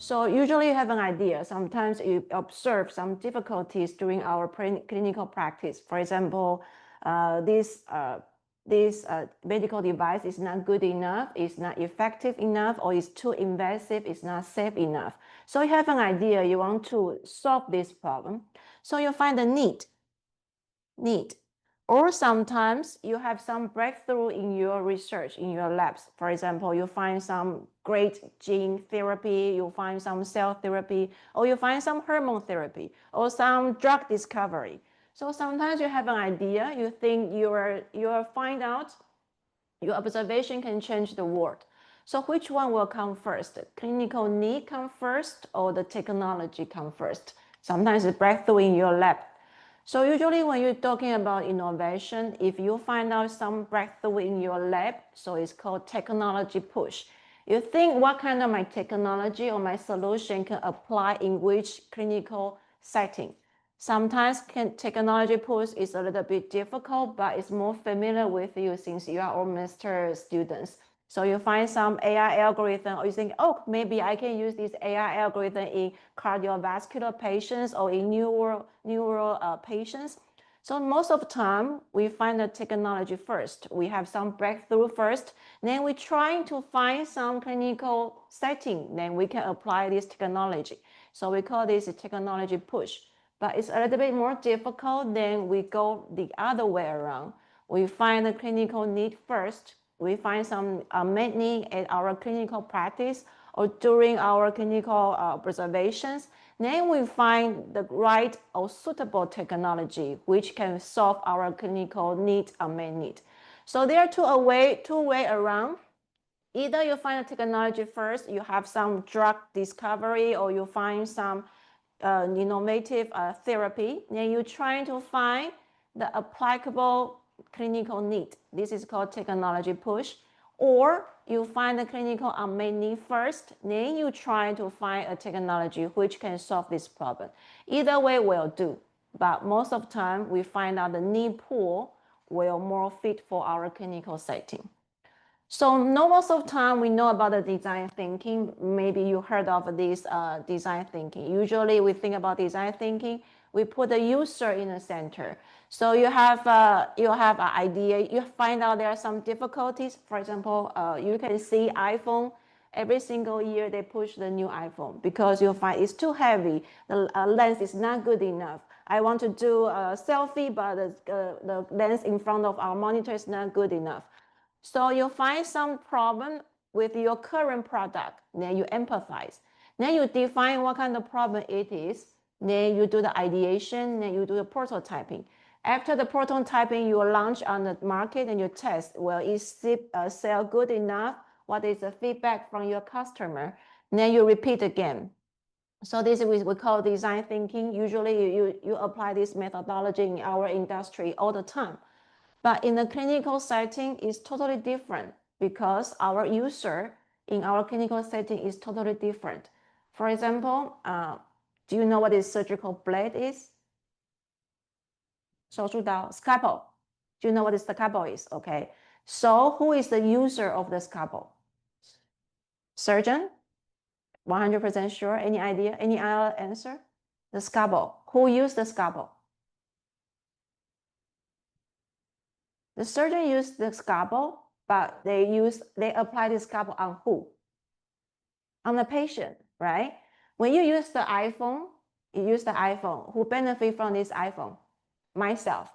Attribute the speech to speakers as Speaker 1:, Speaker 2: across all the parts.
Speaker 1: So usually you have an idea. Sometimes you observe some difficulties during our clinical practice. For example, this medical device is not good enough, it's not effective enough, or it's too invasive, it's not safe enough. So you have an idea, you want to solve this problem. So you find a need. Or sometimes you have some breakthrough in your research, in your labs. For example, you find some great gene therapy, you find some cell therapy, or you find some hormone therapy, or some drug discovery. So sometimes you have an idea, you think you find out, your observation can change the world. So which one will come first? Clinical need come first, or the technology come first? Sometimes it's breakthrough in your lab. So usually when you're talking about innovation, if you find out some breakthrough in your lab, so it's called technology push. You think what kind of my technology or my solution can apply in which clinical setting. Sometimes technology push is a little bit difficult, but it's more familiar with you since you are all master students. So you find some AI algorithm, or you think, oh, maybe I can use this AI algorithm in cardiovascular patients or in neural patients. So most of the time, we find the technology first. We have some breakthrough first, then we're trying to find some clinical setting, then we can apply this technology. So we call this a technology push. But it's a little bit more difficult, then we go the other way around. We find the clinical need first. We find some unmet need at our clinical practice or during our clinical observations. Then we find the right or suitable technology which can solve our clinical need, unmet need. So there are two way around. Either you find the technology first, you have some drug discovery, or you find some innovative therapy, then you're trying to find the applicable clinical need. This is called technology push. Or you find the clinical unmet need first, then you try to find a technology which can solve this problem. Either way will do, but most of the time we find out the need pool will more fit for our clinical setting. So most of the time we know about the design thinking. Maybe you heard of this design thinking. Usually we think about design thinking, we put the user in the center. So you have an idea, you find out there are some difficulties. For example, you can see iPhone, every single year they push the new iPhone because you find it's too heavy, the lens is not good enough. I want to do a selfie, but the lens in front of our monitor is not good enough. So you find some problem with your current product, then you empathize. Then you define what kind of problem it is, then you do the ideation, then you do the prototyping. After the prototyping, you launch on the market and you test, well, is it sell good enough? What is the feedback from your customer? Then you repeat again. So this is what we call design thinking. Usually you apply this methodology in our industry all the time. But in the clinical setting, it's totally different because our user in our clinical setting is totally different. For example, do you know what a surgical blade is? 手术刀, scalpel. Do you know what a scalpel is? Okay. So who is the user of the scalpel? Surgeon? 100% sure? Any idea? Any other answer? The scalpel. Who used the scalpel? The surgeon used the scalpel, but they apply the scalpel on who? On the patient, right? When you use the iPhone, you use the iPhone. Who benefit from this iPhone? Myself.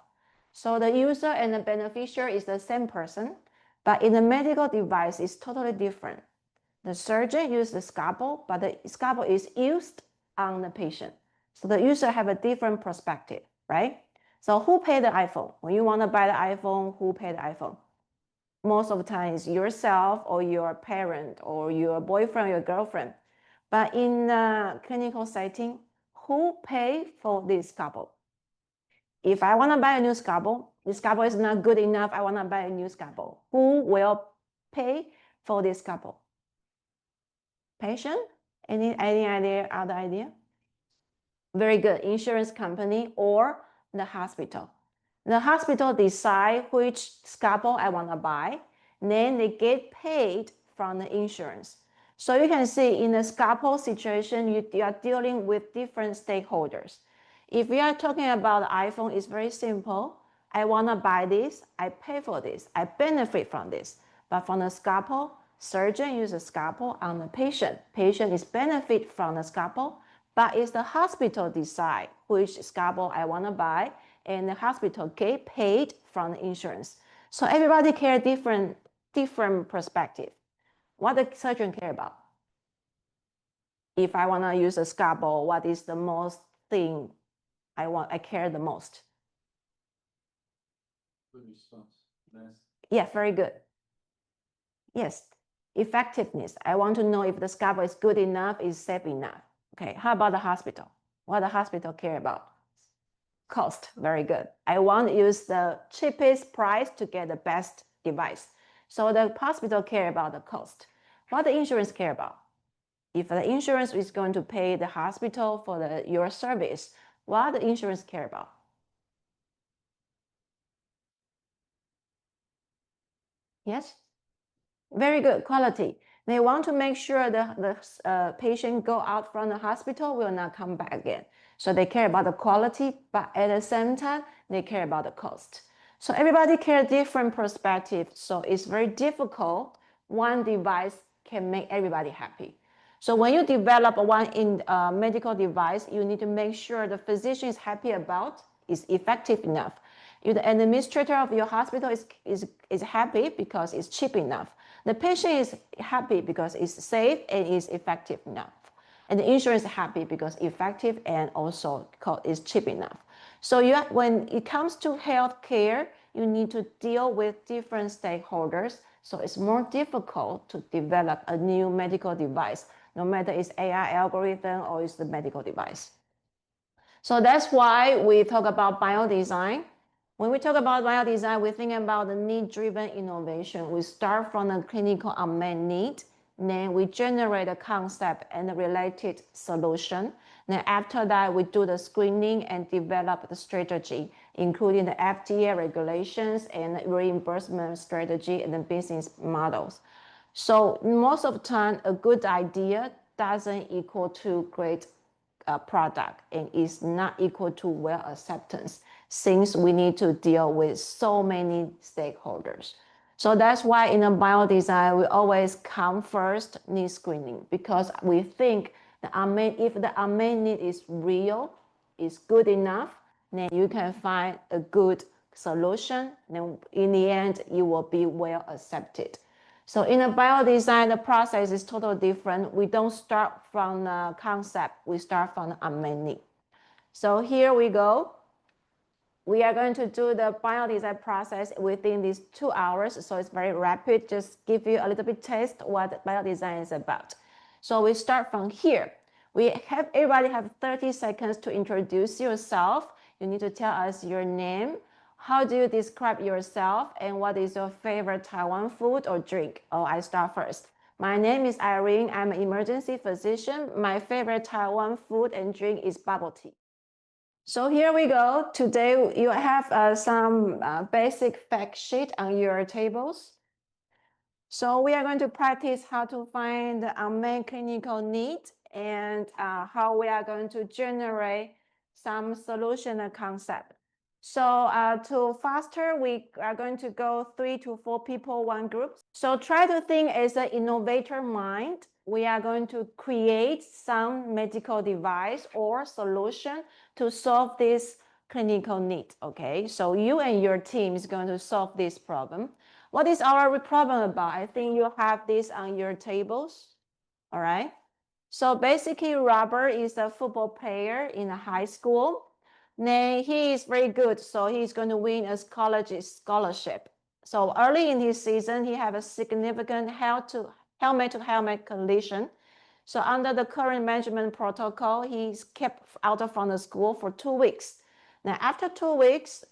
Speaker 1: So the user and the beneficiary is the same person, but in the medical device, it's totally different. The surgeon used the scalpel, but the scalpel is used on the patient. So the user have a different perspective, right? So who paid the iPhone? When you want to buy the iPhone, who paid the iPhone? Most of the time it's yourself or your parent or your boyfriend or your girlfriend. But in the clinical setting, who pay for this scalpel? If I want to buy a new scalpel, this scalpel is not good enough, I want to buy a new scalpel. Who will pay for this scalpel? Patient? Any idea, other idea? Very good. Insurance company or the hospital. The hospital decide which scalpel I want to buy, then they get paid from the insurance. So you can see in the scalpel situation, you are dealing with different stakeholders. If we are talking about the iPhone, it's very simple. I want to buy this, I pay for this, I benefit from this. But from the scalpel, surgeon uses a scalpel on the patient. Patient is benefit from the scalpel, but it's the hospital decide which scalpel I want to buy, and the hospital get paid from the insurance. So everybody care different perspective. What the surgeon care about? If I want to use a scalpel, what is the most thing I care the most?
Speaker 2: Good response. Nice.
Speaker 1: Yeah, very good. Yes, effectiveness. I want to know if the scalpel is good enough, is safe enough. Okay, how about the hospital? What the hospital care about? Cost, very good. I want to use the cheapest price to get the best device. So the hospital care about the cost. What the insurance care about? If the insurance is going to pay the hospital for your service, what the insurance care about? Yes? Very good, quality. They want to make sure the patient go out from the hospital will not come back again. So they care about the quality, but at the same time, they care about the cost. So everybody care different perspective. So it's very difficult. One device can make everybody happy. So when you develop one medical device, you need to make sure the physician is happy about, is effective enough. The administrator of your hospital is happy because it's cheap enough. The patient is happy because it's safe and is effective enough. And the insurance is happy because effective and also is cheap enough. So when it comes to healthcare, you need to deal with different stakeholders. So it's more difficult to develop a new medical device, no matter it's AI algorithm or it's the medical device. So that's why we talk about biodesign. When we talk about biodesign, we think about the need-driven innovation. We start from the clinical unmet need, then we generate a concept and the related solution. Then after that, we do the screening and develop the strategy, including the FDA regulations and reimbursement strategy and the business models. So most of the time, a good idea doesn't equal to great product and is not equal to well acceptance, since we need to deal with so many stakeholders. So that's why in a biodesign, we always come first need screening, because we think if the unmet need is real, is good enough, then you can find a good solution. Then in the end, you will be well accepted. So in a biodesign, the process is totally different. We don't start from the concept, we start from the unmet need. So here we go. We are going to do the biodesign process within these 2 hours. So it's very rapid, just give you a little bit taste what biodesign is about. So we start from here. Everybody have 30 seconds to introduce yourself. You need to tell us your name. How do you describe yourself, and what is your favorite Taiwan food or drink? Oh, I start first. My name is Irene. I'm an emergency physician. My favorite Taiwan food and drink is bubble tea. So here we go. Today you have some basic fact sheet on your tables. So we are going to practice how to find the unmet clinical need and how we are going to generate some solution and concept. So to faster, we are going to go 3 to 4 people, one group. So try to think as an innovator mind. We are going to create some medical device or solution to solve this clinical need, okay? So you and your team is going to solve this problem. What is our problem about? I think you have this on your tables, all right? So basically, Robert is a football player in a high school. Then he is very good, so he's going to win a scholarship. So early in his season, he had a significant helmet-to-helmet collision. So under the current management protocol, he's kept out from the school for 2 weeks. Now after 2 weeks,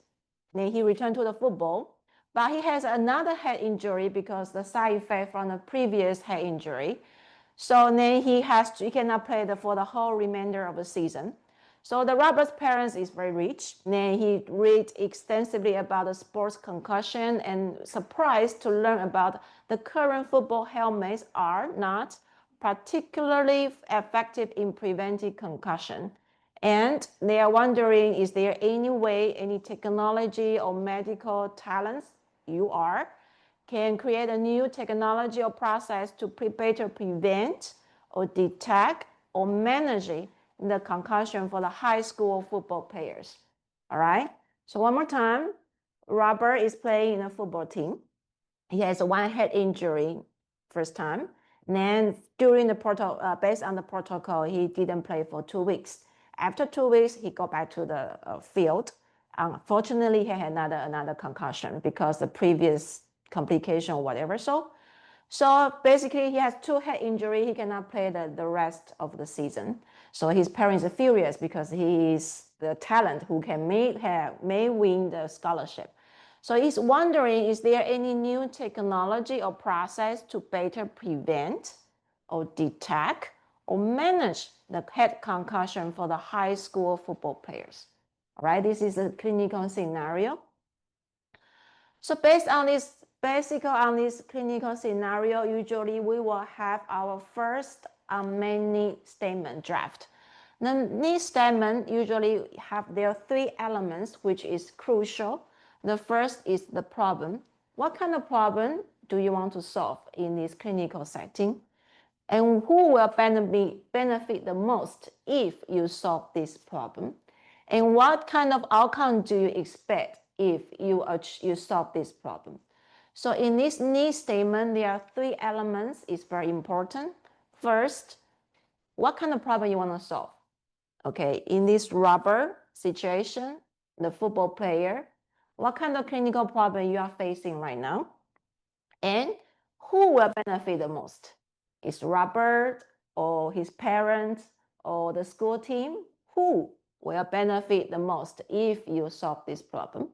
Speaker 1: then he returned to the football, but he has another head injury because the side effect from the previous head injury. So then he cannot play for the whole remainder of the season. So the Robert's parents is very rich. Then he read extensively about the sports concussion and surprised to learn about the current football helmets are not particularly effective in preventing concussion. And they are wondering, is there any way, any technology or medical talents can create a new technology or process to better prevent or detect or manage the concussion for the high school football players. All right. So one more time, Robert is playing in a football team. He has one head injury first time. And then during the based on the protocol, he didn't play for 2 weeks. After 2 weeks, he got back to the field. Unfortunately, he had another concussion because the previous complication or whatever. So basically, he has 2 head injury. He cannot play the rest of the season. So his parents are furious because he is the talent who may win the scholarship. So he's wondering, is there any new technology or process to better prevent or detect or manage the head concussion for the high school football players? All right, this is a clinical scenario. So based on this clinical scenario, usually we will have our first main need statement draft. The need statement usually have their 3 elements, which is crucial. The first is the problem. What kind of problem do you want to solve in this clinical setting? And who will benefit the most if you solve this problem? And what kind of outcome do you expect if you solve this problem? So in this need statement, there are 3 elements. It's very important. First, what kind of problem you want to solve? Okay, in this rubber situation, the football player, what kind of clinical problem you are facing right now? And who will benefit the most? Is Robert or his parents or the school team? Who will benefit the most if you solve this problem?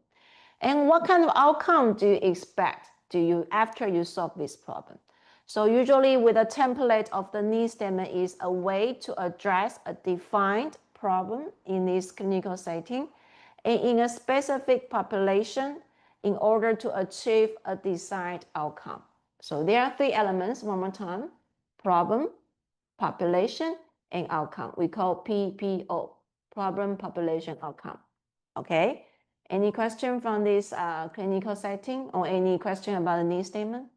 Speaker 1: And what kind of outcome do you expect after you solve this problem? So usually with a template of the need statement is a way to address a defined problem in this clinical setting and in a specific population in order to achieve a desired outcome. So there are 3 elements, one more time: problem, population, and outcome. We call PPO, problem, population, outcome. Okay, any question from this clinical setting or any question about the need statement?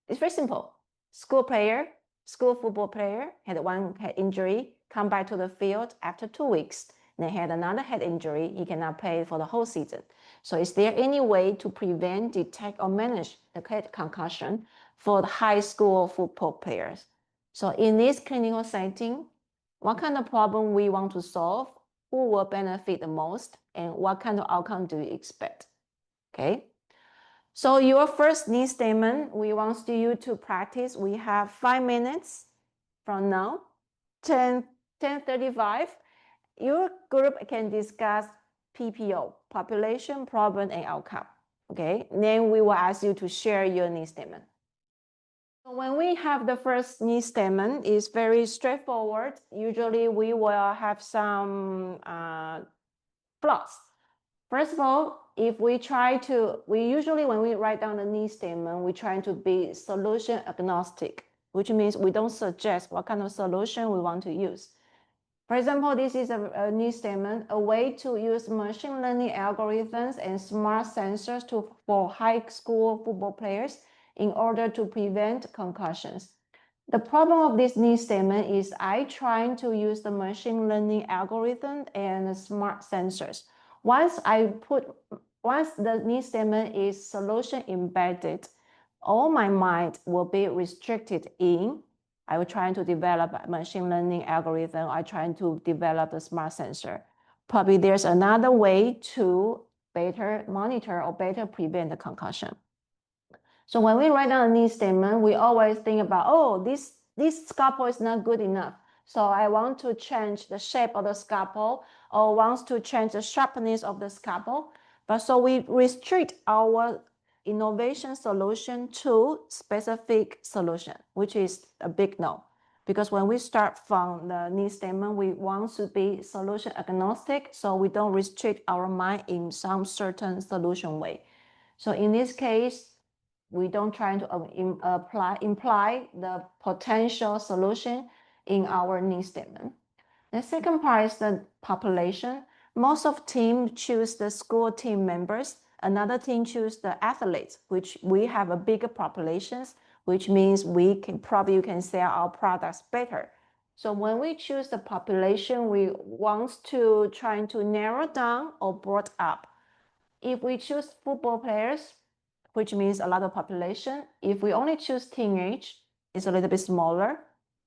Speaker 1: It's very simple. School football player had one head injury, come back to the field after 2 weeks. They had another head injury. He cannot play for the whole season. So is there any way to prevent, detect, or manage the head concussion for the high school football players? So in this clinical setting, what kind of problem we want to solve, who will benefit the most, and what kind of outcome do you expect? Okay. So your first need statement, we want you to practice. We have 5 minutes from now, 10:35. Your group can discuss PPO, population, problem, and outcome. Okay, then we will ask you to share your need statement. So when we have the first need statement, it's very straightforward. Usually we will have some flaws. First of all, if we usually when we write down the need statement, we try to be solution agnostic, which means we don't suggest what kind of solution we want to use. For example, this is a need statement, a way to use machine learning algorithms and smart sensors for high school football players in order to prevent concussions. The problem of this need statement is I trying to use the machine learning algorithm and the smart sensors. Once the need statement is solution embedded, all my mind will be restricted in I was trying to develop a machine learning algorithm. I trying to develop a smart sensor. Probably there's another way to better monitor or better prevent the concussion. So when we write down a need statement, we always think about, oh, this scalpel is not good enough. So I want to change the shape of the scalpel or wants to change the sharpness of the scalpel. But so we restrict our innovation solution to specific solution, which is a big no. Because when we start from the need statement, we want to be solution agnostic, so we don't restrict our mind in some certain solution way. So in this case, we don't try to imply the potential solution in our need statement. The second part is the population. Most of team choose the school team members. Another team choose the athletes, which we have a bigger populations, which means we can probably sell our products better. So when we choose the population, we want to try to narrow down or broad up. If we choose football players, which means a lot of population, if we only choose teenage, it's a little bit smaller.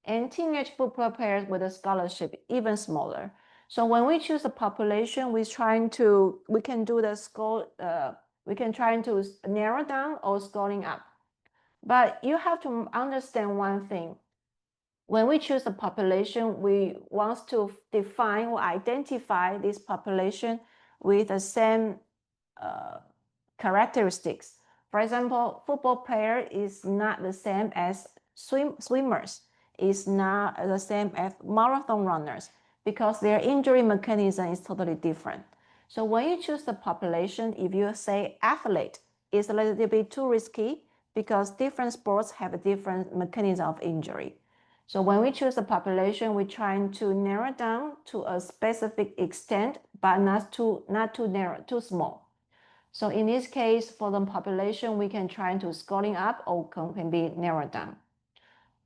Speaker 1: And teenage football players with a scholarship, even smaller. So when we choose a population, we can do the score, we can try to narrow down or scoring up. But you have to understand one thing. When we choose a population, we want to define or identify this population with the same characteristics. For example, football player is not the same as swimmers, is not the same as marathon runners, because their injury mechanism is totally different. So when you choose the population, if you say athlete, it's a little bit too risky because different sports have a different mechanism of injury. So when we choose a population, we're trying to narrow down to a specific extent, but not too narrow, too small. So in this case, for the population, we can try to scaling up or can be narrowed down.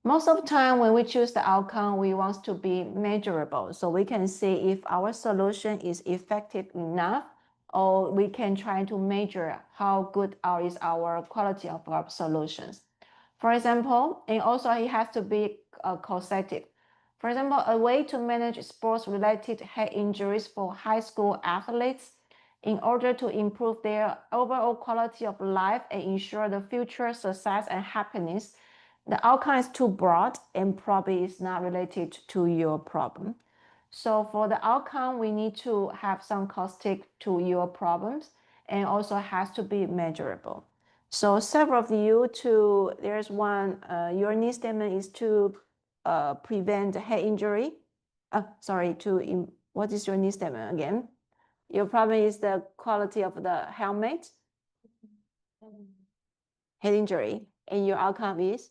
Speaker 1: Most of the time when we choose the outcome, we want to be measurable. So we can see if our solution is effective enough, or we can try to measure how good is our quality of our solutions. For example, and also it has to be causative. For example, a way to manage sports-related head injuries for high school athletes in order to improve their overall quality of life and ensure the future success and happiness, the outcome is too broad and probably is not related to your problem. So for the outcome, we need to have some caustic to your problems and also has to be measurable. So several of you there's one, your need statement is to prevent head injury. What is your need statement again? Your problem is the quality of the helmet, head injury, and your outcome is?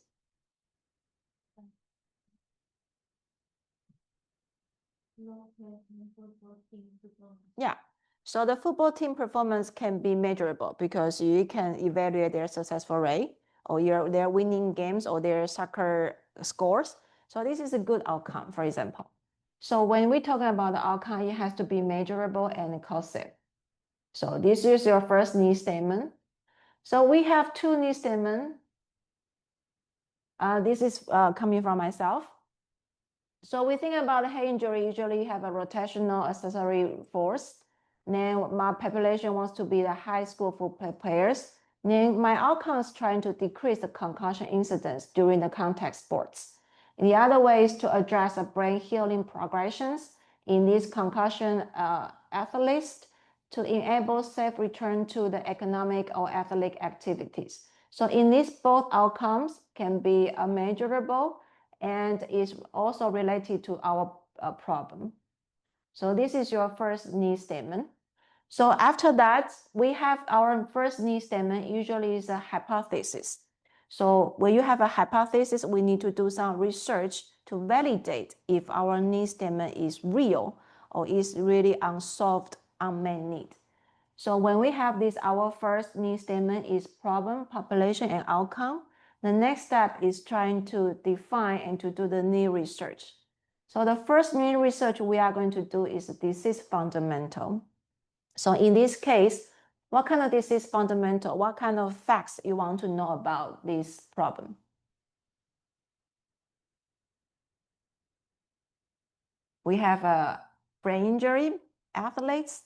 Speaker 1: Yeah, so the football team performance can be measurable because you can evaluate their successful rate or their winning games or their soccer scores. So this is a good outcome, for example. So when we're talking about the outcome, it has to be measurable and causative. So this is your first need statement. So we have two need statements. This is coming from myself. So we think about head injury, usually have a rotational accessory force. Then my population wants to be the high school football players. Then my outcome is trying to decrease the concussion incidence during the contact sports. And the other way is to address the brain healing progressions in these concussion athletes to enable safe return to the economic or athletic activities. So in these both outcomes can be measurable and is also related to our problem. So this is your first need statement. So after that, we have our first need statement usually is a hypothesis. So when you have a hypothesis, we need to do some research to validate if our need statement is real or is really unsolved, unmet need. So when we have this, our first need statement is problem, population, and outcome. The next step is trying to define and to do the need research. So the first need research we are going to do is disease fundamental. So in this case, what kind of disease fundamental, what kind of facts you want to know about this problem? We have a brain injury, athletes.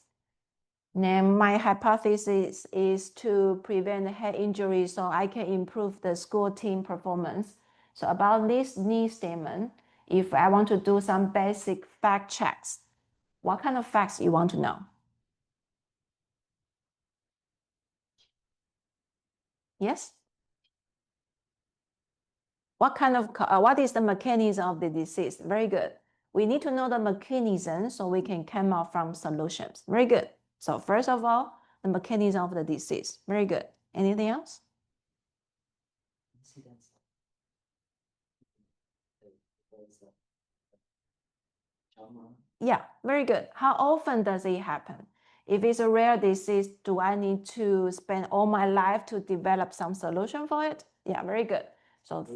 Speaker 1: Then my hypothesis is to prevent head injury so I can improve the school team performance. So about this need statement, if I want to do some basic fact checks, what kind of facts you want to know? Yes? What is the mechanism of the disease? Very good. We need to know the mechanism so we can come out from solutions. Very good. So first of all, the mechanism of the disease. Very good. Anything else? Yeah, very good. How often does it happen? If it's a rare disease, do I need to spend all my life to develop some solution for it? Yeah, very good. So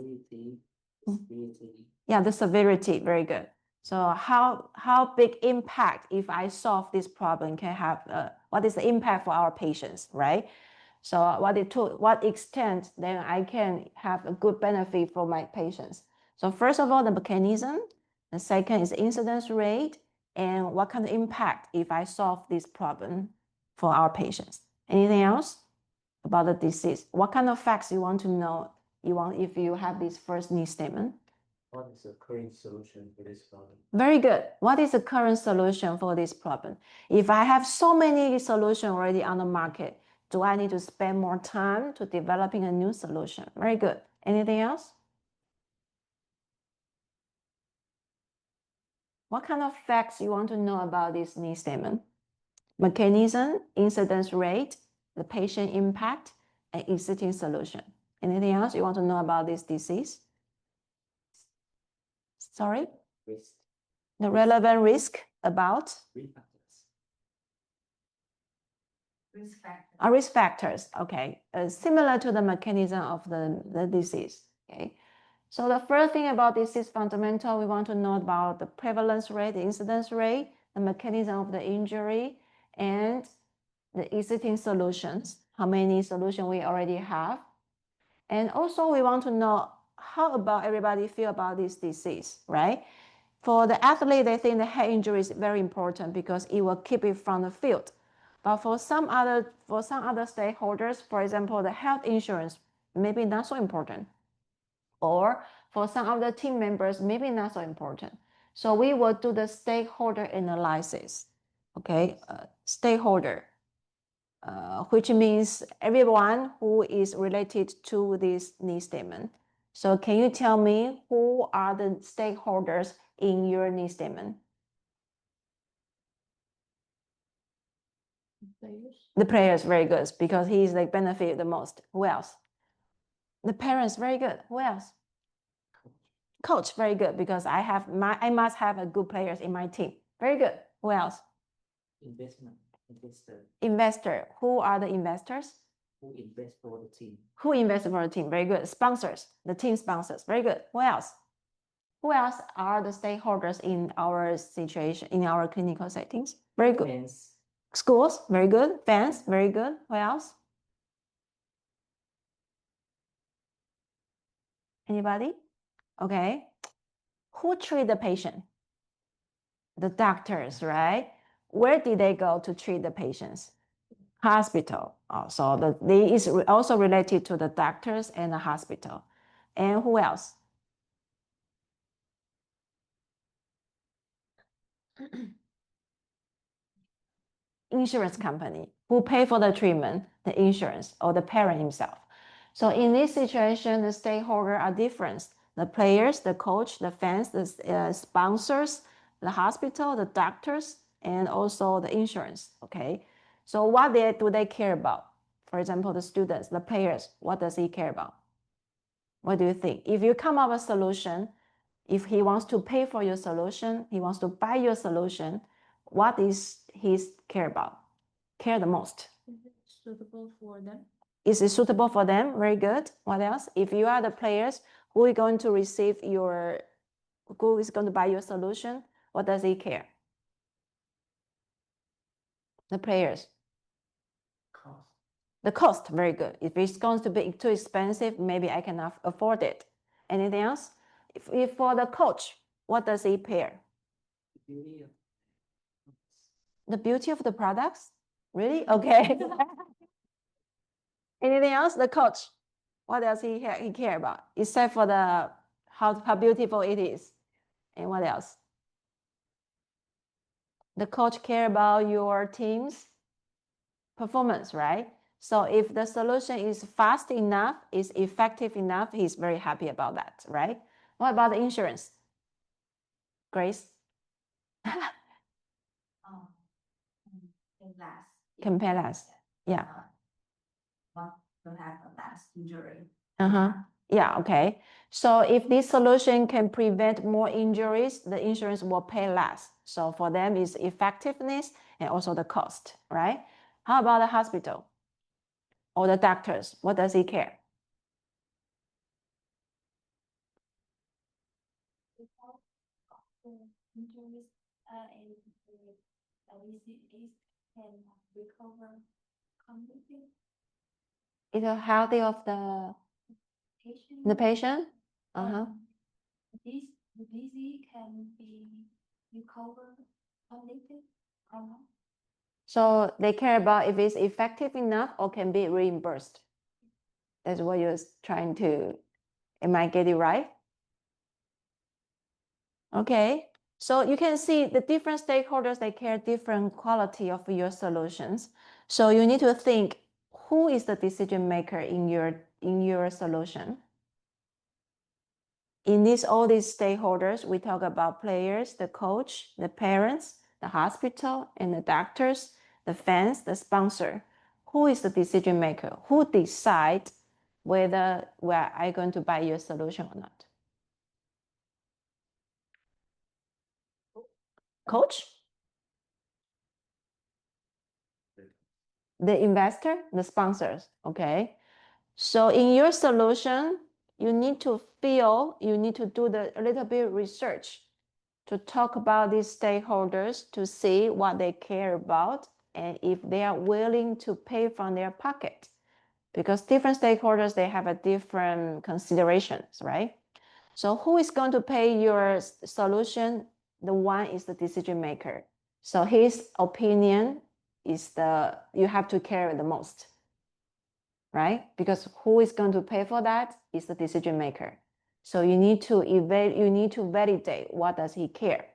Speaker 1: yeah, the severity, very good. So how big impact if I solve this problem can have, what is the impact for our patients, right? So what extent then I can have a good benefit for my patients. So first of all, the mechanism. The second is incidence rate and what kind of impact if I solve this problem for our patients. Anything else about the disease? What kind of facts you want to know if you have this first need statement?
Speaker 2: What is the current solution for this problem?
Speaker 1: Very good. What is the current solution for this problem? If I have so many solutions already on the market, do I need to spend more time to developing a new solution? Very good. Anything else? What kind of facts you want to know about this need statement? Mechanism, incidence rate, the patient impact, and existing solution. Anything else you want to know about this disease? Sorry?
Speaker 2: Risk.
Speaker 1: The relevant risk about?
Speaker 2: Risk factors.
Speaker 1: Risk factors, okay. Similar to the mechanism of the disease, okay. So the first thing about disease fundamental, we want to know about the prevalence rate, the incidence rate, the mechanism of the injury, and the existing solutions, how many solutions we already have. And also we want to know how about everybody feel about this disease, right? For the athlete, they think the head injury is very important because it will keep it from the field. But for some other stakeholders, for example, the health insurance, maybe not so important. Or for some of the team members, maybe not so important. So we will do the stakeholder analysis, okay? Stakeholder, which means everyone who is related to this need statement. So can you tell me who are the stakeholders in your need statement? The players, very good, because he's like benefit the most. Who else? The parents, very good. Who else? Coach, very good, because I must have a good players in my team. Very good. Who else? Investor. Who are the investors?
Speaker 2: Who invests for the team?
Speaker 1: Who invests for the team? Very good. Sponsors, the team sponsors. Very good. Who else? Who else are the stakeholders in our situation, in our clinical settings? Very good.
Speaker 2: Fans.
Speaker 1: Schools, very good. Fans, very good. Who else? Anybody? Okay. Who treat the patient? The doctors, right? Where did they go to treat the patients? Hospital. So they is also related to the doctors and the hospital. And who else? Insurance company. Who pay for the treatment? The insurance or the parent himself. So in this situation, the stakeholders are different. The players, the coach, the fans, the sponsors, the hospital, the doctors, and also the insurance, okay? So what do they care about? For example, the students, the players, what does he care about? What do you think? If you come up with a solution, if he wants to pay for your solution, he wants to buy your solution, what is his care about? Care the most?
Speaker 2: Is it suitable for them?
Speaker 1: Is it suitable for them? Very good. What else? If you are the players, who is going to who is going to buy your solution? What does he care? The players.
Speaker 2: Cost.
Speaker 1: The cost, very good. If it's going to be too expensive, maybe I cannot afford it. Anything else? If for the coach, what does he care? The beauty of the products? Really? Okay. Anything else? The coach, what does he care about? Except for the how beautiful it is. And what else? The coach care about your team's performance, right? So if the solution is fast enough, is effective enough, he's very happy about that, right? What about the insurance? Grace? Can last. Yeah.
Speaker 2: Want to have a last injury.
Speaker 1: Yeah, okay. So if this solution can prevent more injuries, the insurance will pay less. So for them, it's effectiveness and also the cost, right? How about the hospital or the doctors? What does he care?
Speaker 2: Injuries and disease can recover completely.
Speaker 1: Is the health of the patient?
Speaker 2: This disease can be recovered completely or not.
Speaker 1: So they care about if it's effective enough or can be reimbursed. That's what you're trying to, am I getting right? Okay, so you can see the different stakeholders, they care different quality of your solutions. So you need to think, who is the decision maker in your solution? In all these stakeholders, we talk about players, the coach, the parents, the hospital, and the doctors, the fans, the sponsor. Who is the decision maker? Who decides whether I'm going to buy your solution or not? Coach? The investor, the sponsors, okay? So in your solution, you need to do a little bit research to talk about these stakeholders to see what they care about and if they are willing to pay from their pocket. Because different stakeholders, they have a different considerations, right? So who is going to pay your solution? The one is the decision maker. So his opinion is you have to care the most, right? Because who is going to pay for that is the decision maker. So you need to validate what does he care.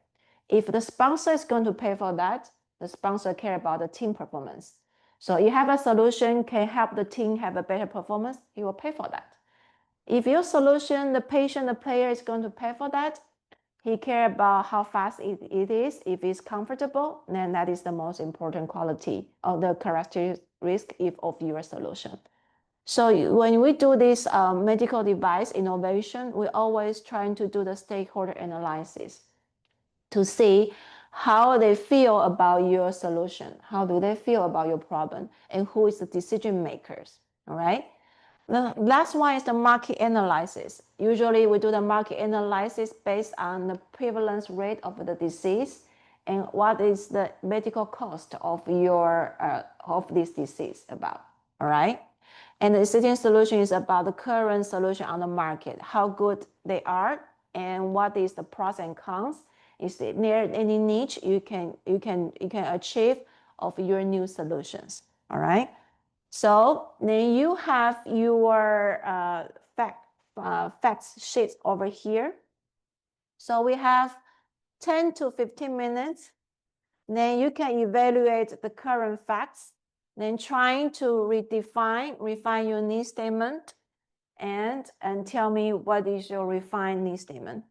Speaker 1: If the sponsor is going to pay for that, the sponsor care about the team performance. So you have a solution can help the team have a better performance, he will pay for that. If your solution, the patient, the player is going to pay for that, he care about how fast it is. If it's comfortable, then that is the most important quality of the characteristic of your solution. So when we do this medical device innovation, we're always trying to do the stakeholder analysis to see how they feel about your solution. How do they feel about your problem? And who is the decision makers, all right? The last one is the market analysis. Usually we do the market analysis based on the prevalence rate of the disease and what is the medical cost of this disease about, all right? And the existing solution is about the current solution on the market, how good they are, and what is the pros and cons. Is there any niche you can achieve of your new solutions? All right. So then you have your facts sheets over here. So we have 10 to 15 minutes. Then you can evaluate the current facts. Then trying to refine your need statement, and tell me what is your refined need statement.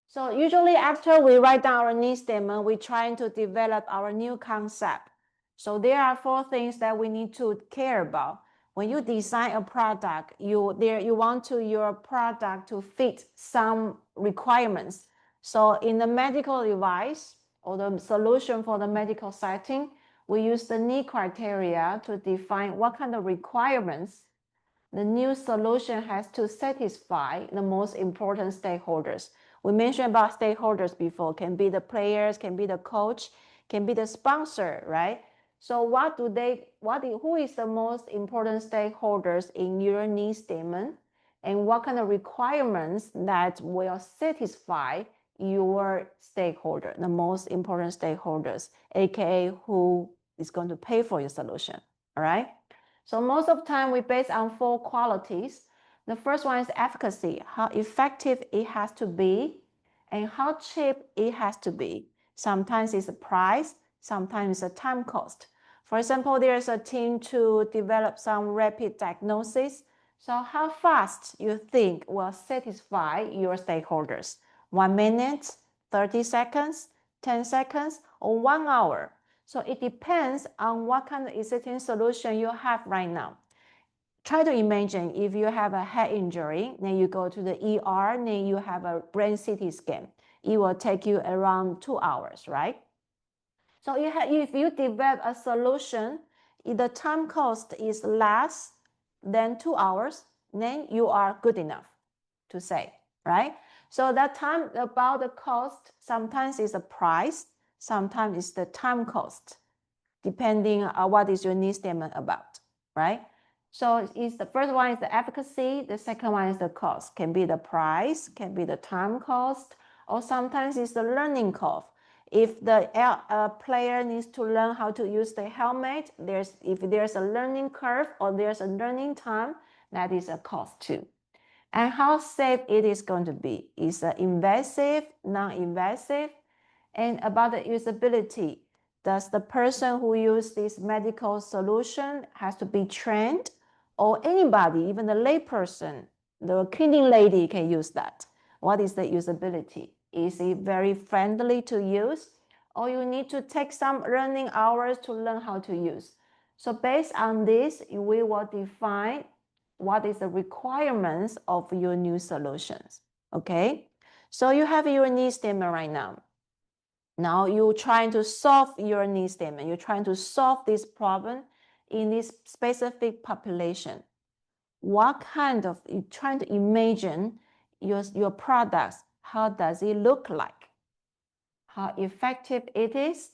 Speaker 1: So usually after we write down our need statement, we're trying to develop our new concept. So there are 4 things that we need to care about. When you design a product, you want your product to fit some requirements. So in the medical device or the solution for the medical setting, we use the need criteria to define what kind of requirements the new solution has to satisfy the most important stakeholders. We mentioned about stakeholders before, can be the players, can be the coach, can be the sponsor, right? So who is the most important stakeholders in your need statement, and what kind of requirements that will satisfy your stakeholder, the most important stakeholders, aka who is going to pay for your solution, all right? So most of the time we base on 4 qualities. The first one is efficacy, how effective it has to be and how cheap it has to be. Sometimes it's a price, sometimes it's a time cost. For example, there's a team to develop some rapid diagnosis. So how fast you think will satisfy your stakeholders? 1 minute, 30 seconds, 10 seconds, or 1 hour? So it depends on what kind of existing solution you have right now. try to imagine if you have a head injury, then you go to the ER, then you have a brain CT scan. It will take you around 2 hours, right? So if you develop a solution, if the time cost is less than 2 hours, then you are good enough to say, right? So that time about the cost, sometimes is the price, sometimes it's the time cost, depending on what is your need statement about, right? So it's the first one is the efficacy, the second one is the cost. Can be the price, can be the time cost, or sometimes it's the learning curve. If the player needs to learn how to use the helmet, if there's a learning curve or there's a learning time, that is a cost too. And how safe it is going to be. Is it invasive, non-invasive? And about the usability, does the person who uses this medical solution has to be trained, or anybody, even the lay person, the cleaning lady can use that? What is the usability? Is it very friendly to use, or you need to take some learning hours to learn how to use? So based on this, we will define what is the requirements of your new solutions, okay? So you have your need statement right now. Now you're trying to solve your need statement. You're trying to solve this problem in this specific population. What kind of, you're trying to imagine your products, how does it look like? How effective it is,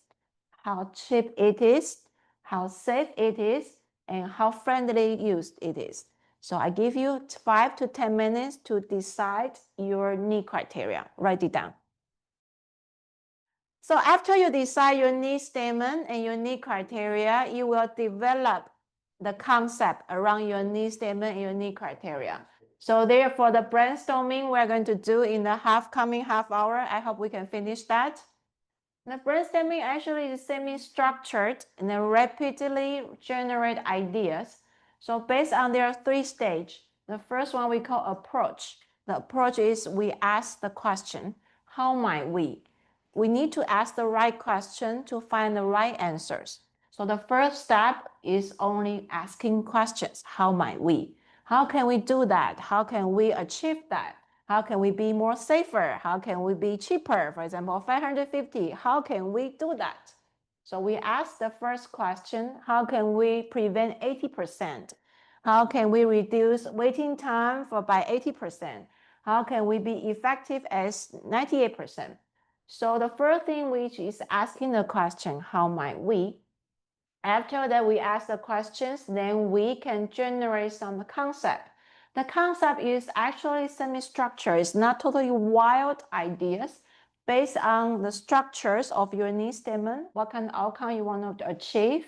Speaker 1: how cheap it is, how safe it is, and how friendly used it is. So I give you 5 to 10 minutes to decide your need criteria. Write it down. So after you decide your need statement and your need criteria, you will develop the concept around your need statement and your need criteria. So therefore, the brainstorming we're going to do in the coming half hour, I hope we can finish that. The brainstorming actually is semi-structured and then rapidly generate ideas. So based on their 3 stages, the first one we call approach. The approach is we ask the question, how might we? We need to ask the right question to find the right answers. So the first step is only asking questions. How might we? How can we do that? How can we achieve that? How can we be more safer? How can we be cheaper? For example, 550, how can we do that? So we ask the first question, how can we prevent 80%? How can we reduce waiting time by 80%? How can we be effective as 98%? So the first thing which is asking the question, how might we? After that, we ask the questions, then we can generate some concept. The concept is actually semi-structured. It's not totally wild ideas based on the structures of your need statement, what kind of outcome you want to achieve,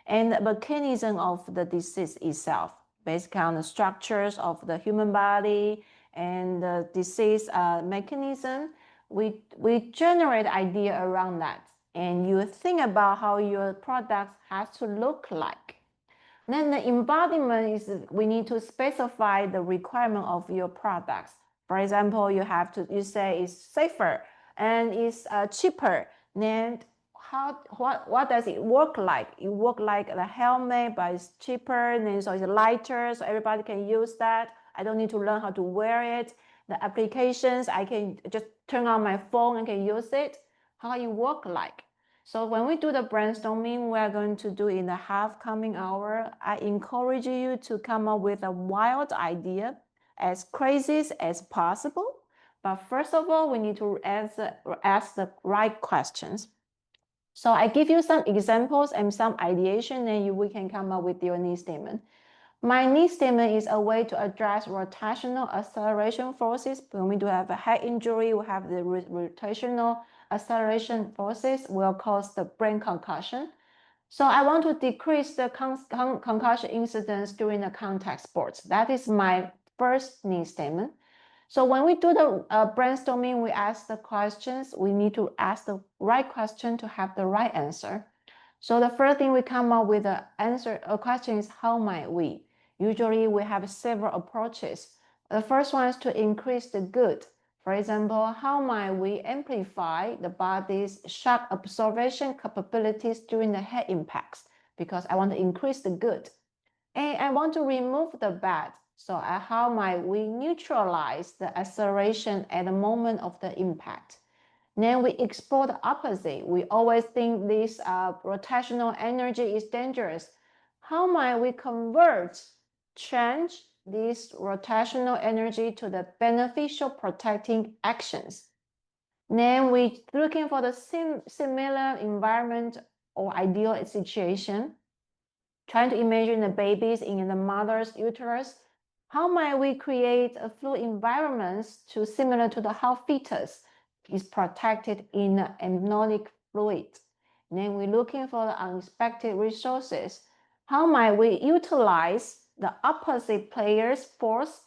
Speaker 1: and the mechanism of the disease itself, based on the structures of the human body and the disease mechanism. We generate idea around that, and you think about how your product has to look like. Then the embodiment is we need to specify the requirement of your products. For example, you say it's safer and it's cheaper. Then what does it work like? It work like the helmet, but it's cheaper. Then so it's lighter, so everybody can use that. I don't need to learn how to wear it. The applications, I can just turn on my phone and can use it. How it work like? So when we do the brainstorming, we're going to do in the coming hour. I encourage you to come up with a wild idea, as crazy as possible. But first of all, we need to ask the right questions. So I give you some examples and some ideation, and we can come up with your need statement. My need statement is a way to address rotational acceleration forces. When we do have a head injury, we have the rotational acceleration forces will cause the brain concussion. So I want to decrease the concussion incidence during the contact sports. That is my first need statement. So when we do the brainstorming, we ask the questions. We need to ask the right question to have the right answer. So the first thing we come up with a question is, how might we? Usually we have several approaches. The first one is to increase the good. For example, how might we amplify the body's shock absorption capabilities during the head impacts? Because I want to increase the good. And I want to remove the bad. So how might we neutralize the acceleration at the moment of the impact? Then we explore the opposite. We always think this rotational energy is dangerous. How might we change this rotational energy to the beneficial protecting actions? Then we're looking for the similar environment or ideal situation, trying to imagine the babies in the mother's uterus. How might we create a fluid environments similar to how fetus is protected in the amniotic fluid? Then we're looking for the unexpected resources. How might we utilize the opposite player's force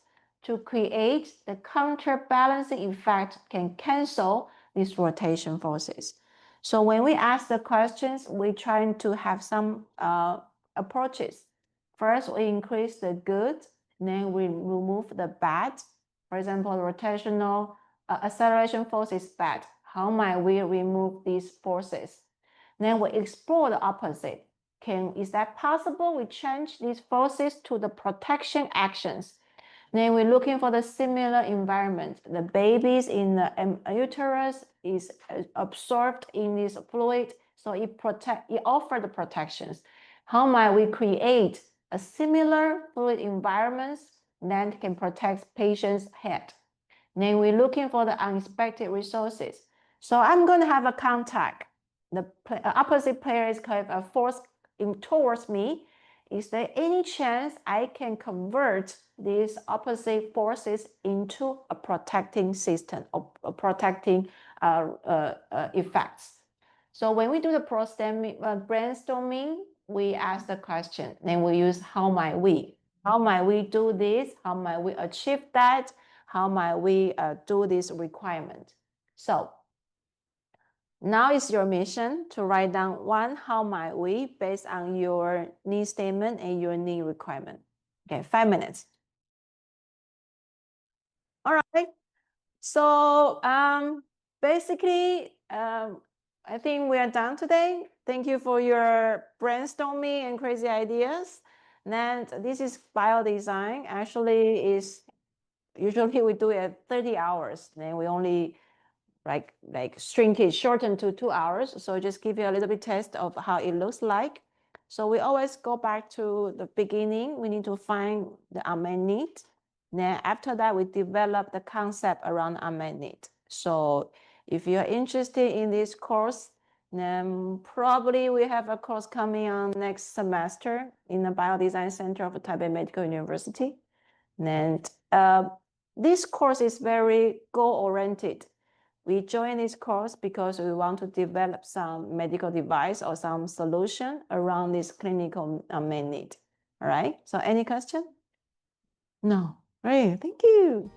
Speaker 1: to create the counterbalancing effect can cancel these rotation forces? So when we ask the questions, we're trying to have some approaches. First, we increase the good, then we remove the bad. For example, rotational acceleration force is bad. How might we remove these forces? Then we explore the opposite. Is that possible? We change these forces to the protection actions. Then we're looking for the similar environment. The babies in the uterus is absorbed in this fluid, so it offers the protections. How might we create a similar fluid environment that can protect patient's head? Then we're looking for the unexpected resources. So I'm going to have a contact. The opposite player is kind of a force towards me. Is there any chance I can convert these opposite forces into a protecting system or protecting effects? So when we do the brainstorming, we ask the question, then we use how might we? How might we do this? How might we achieve that? How might we do this requirement? So now it's your mission to write down one how might we based on your need statement and your need requirement. Okay, 5 minutes. All right. So basically, I think we are done today. Thank you for your brainstorming and crazy ideas. And this is Biodesign. Actually, usually we do it at 30 hours. Then we only like shrink it, shorten to 2 hours. So just give you a little bit test of how it looks like. So we always go back to the beginning. We need to find the unmet need. Then after that, we develop the concept around unmet need. So if you're interested in this course, then probably we have a course coming on next semester in the Biodesign Center of Taipei Medical University. And this course is very goal-oriented. We join this course because we want to develop some medical device or some solution around this clinical unmet need. All right, so any question? No, great, thank you.